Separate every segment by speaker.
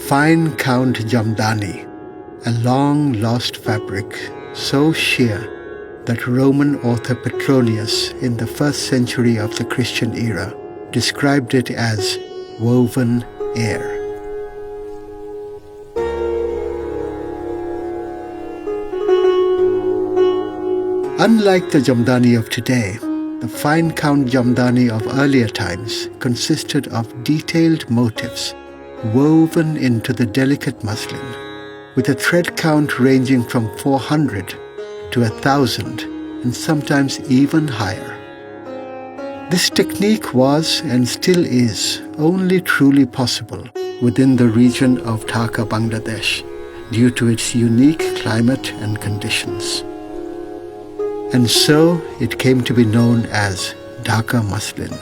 Speaker 1: fine Count Jamdani, a long-lost fabric so sheer that Roman author Petronius in the 1st century of the Christian era described it as woven air. Unlike the Jamdani of today, the fine Count Jamdani of earlier times consisted of detailed motifs woven into the delicate muslin, with a thread count ranging from 400 to 1,000 and sometimes even higher. This technique was and still is only truly possible within the region of Dhaka, Bangladesh, due to its unique climate and conditions. And so it came to be known as Dhaka muslin.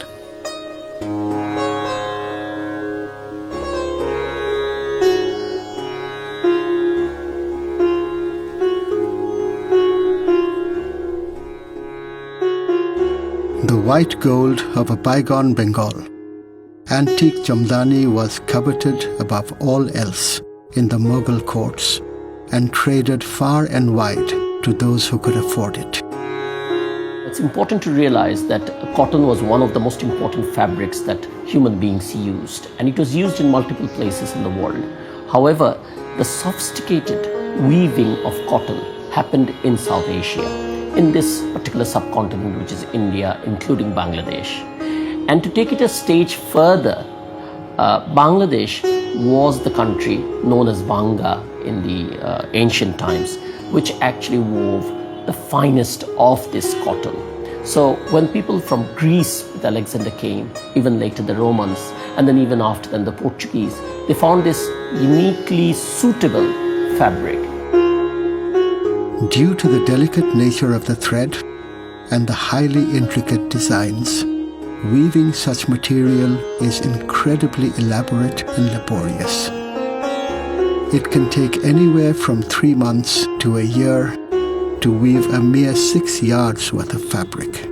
Speaker 1: The white gold of a bygone Bengal, antique Jamdani was coveted above all else in the Mughal courts and traded far and wide to those who could afford it.
Speaker 2: It's important to realize that cotton was one of the most important fabrics that human beings used, and it was used in multiple places in the world. However, the sophisticated weaving of cotton happened in South Asia, in this particular subcontinent, which is India, including Bangladesh. And to take it a stage further, Bangladesh was the country known as Banga in the ancient times, which actually wove the finest of this cotton. So when people from Greece with Alexander came, even later the Romans, and then even after them the Portuguese, they found this uniquely suitable fabric.
Speaker 1: Due to the delicate nature of the thread and the highly intricate designs, weaving such material is incredibly elaborate and laborious. It can take anywhere from 3 months to a year to weave a mere 6 yards worth of fabric.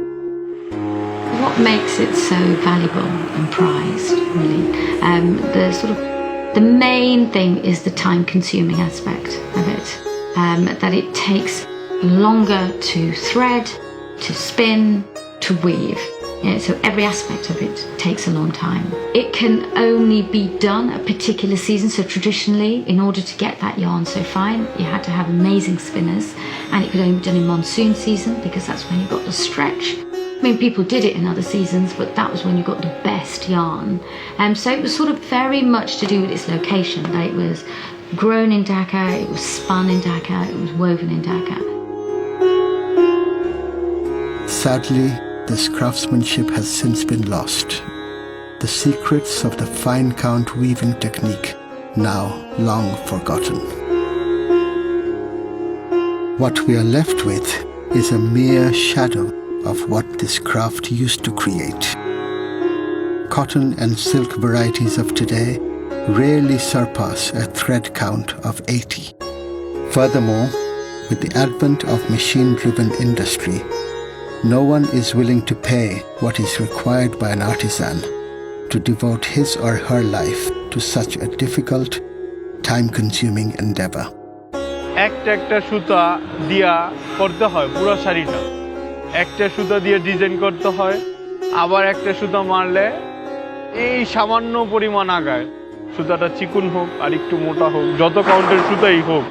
Speaker 3: What makes it so valuable and prized, really? The main thing is the time-consuming aspect of it. That it takes longer to thread, to spin, to weave. So every aspect of it takes a long time. It can only be done at particular seasons. So traditionally, in order to get that yarn so fine, you had to have amazing spinners, and it could only be done in monsoon season because that's when you got the stretch. I mean, people did it in other seasons, but that was when you got the best yarn. So it was sort of very much to do with its location, that it was grown in Dhaka, it was spun in Dhaka, it was woven in Dhaka.
Speaker 1: Sadly, this craftsmanship has since been lost. The secrets of the fine count weaving technique now long forgotten. What we are left with is a mere shadow of what this craft used to create. Cotton and silk varieties of today rarely surpass a thread count of 80. Furthermore, with the advent of machine-driven industry, no one is willing to pay what is required by an artisan to devote his or her life to such a difficult, time-consuming endeavor.
Speaker 4: একটা সুতা দিয়া করতে হয় পুরো শাড়িটা, একটা সুতা দিয়ে ডিজাইন করতে হয়, আবার একটা সুতা মারলে এই সামান্য পরিমাণ আগায়, সুতাটা চিকন হোক আর একটু মোটা হোক, যত কাউন্টের সুতাই হোক,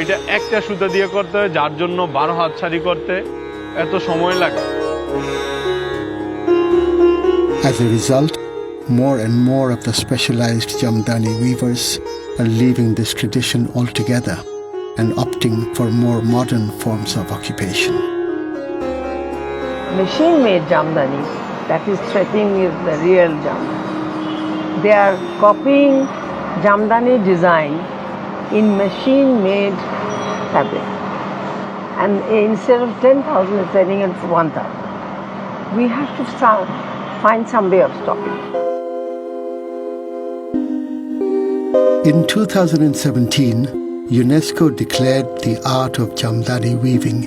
Speaker 4: এটা একটা সুতা দিয়ে করতে হয়, যার জন্য 12 হাত শাড়ি করতে এত সময় লাগে।
Speaker 1: As a result, more and more of the specialized Jamdani weavers are leaving this tradition altogether and opting for more modern forms of occupation.
Speaker 5: Machine-made Jamdani, that is threading is the real Jamdani. They are copying Jamdani design in machine-made fabric. And instead of 10,000, it's selling it for 1,000. We have to find some way of stopping.
Speaker 1: In 2017, UNESCO declared the art of Jamdani weaving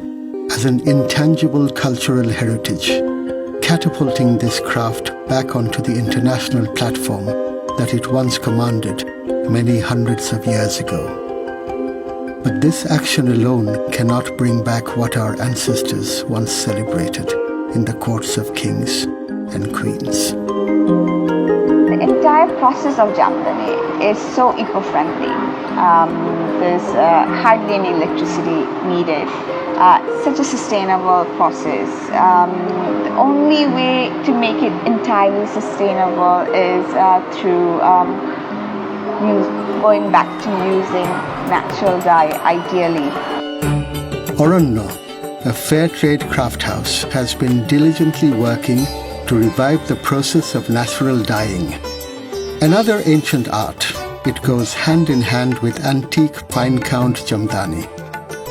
Speaker 1: as an intangible cultural heritage, catapulting this craft back onto the international platform that it once commanded many hundreds of years ago. But this action alone cannot bring back what our ancestors once celebrated in the courts of kings and queens.
Speaker 6: The entire process of Jamdani is so eco-friendly. There's hardly any electricity needed. Such a sustainable process. The only way to make it entirely sustainable is through going back to using natural dye, ideally.
Speaker 1: Aranya, a fair trade craft house, has been diligently working to revive the process of natural dyeing. Another ancient art, it goes hand in hand with antique fine count Jamdani.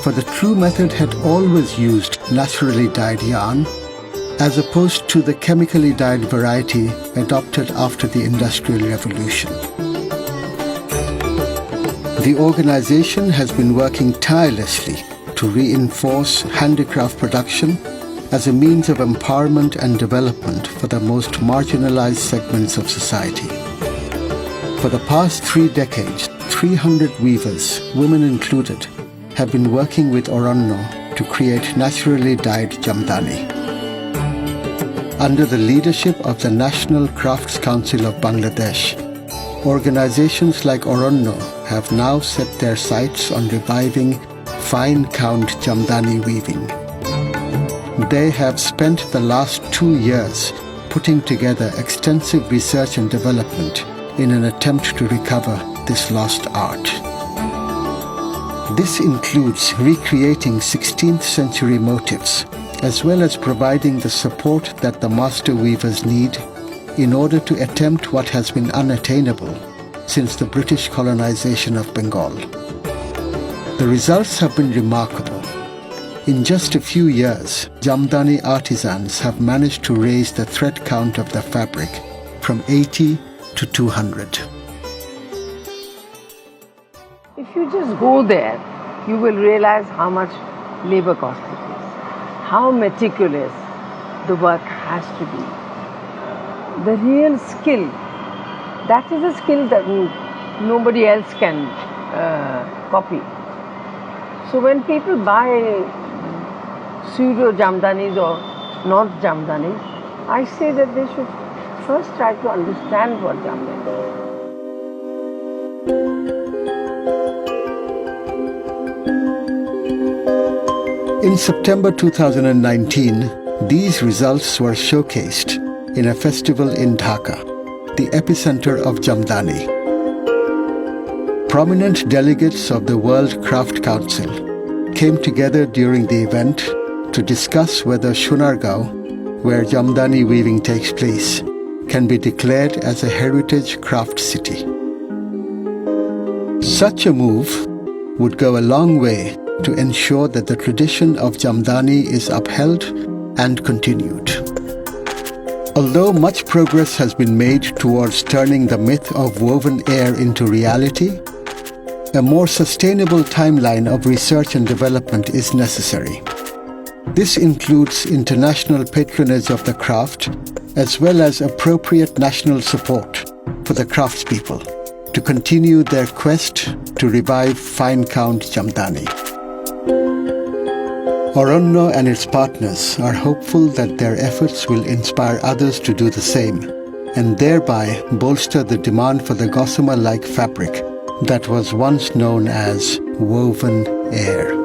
Speaker 1: For the true method had always used naturally dyed yarn, as opposed to the chemically dyed variety adopted after the Industrial Revolution. The organization has been working tirelessly to reinforce handicraft production as a means of empowerment and development for the most marginalized segments of society. For the past 3 decades, 300 weavers, women included, have been working with Aranya to create naturally dyed Jamdani. Under the leadership of the National Crafts Council of Bangladesh, organizations like Aranya have now set their sights on reviving fine count Jamdani weaving. They have spent the last 2 years putting together extensive research and development in an attempt to recover this lost art. This includes recreating 16th century motifs, as well as providing the support that the master weavers need in order to attempt what has been unattainable since the British colonization of Bengal. The results have been remarkable. In just a few years, Jamdani artisans have managed to raise the thread count of the fabric from 80 to 200.
Speaker 5: If you just go there, you will realize how much labor cost it is, how meticulous the work has to be. The real skill, that is a skill that nobody else can copy. So when people buy pseudo Jamdanis or not Jamdanis, I say that they should first try to understand what Jamdani is.
Speaker 1: In September 2019, these results were showcased in a festival in Dhaka, the epicenter of Jamdani. Prominent delegates of the World Craft Council came together during the event to discuss whether Sonargaon, where Jamdani weaving takes place, can be declared as a heritage craft city. Such a move would go a long way to ensure that the tradition of Jamdani is upheld and continued. Although much progress has been made towards turning the myth of woven air into reality, a more sustainable timeline of research and development is necessary. This includes international patronage of the craft, as well as appropriate national support for the craftspeople to continue their quest to revive fine count Jamdani. Aranya and its partners are hopeful that their efforts will inspire others to do the same, and thereby bolster the demand for the gossamer-like fabric that was once known as woven air.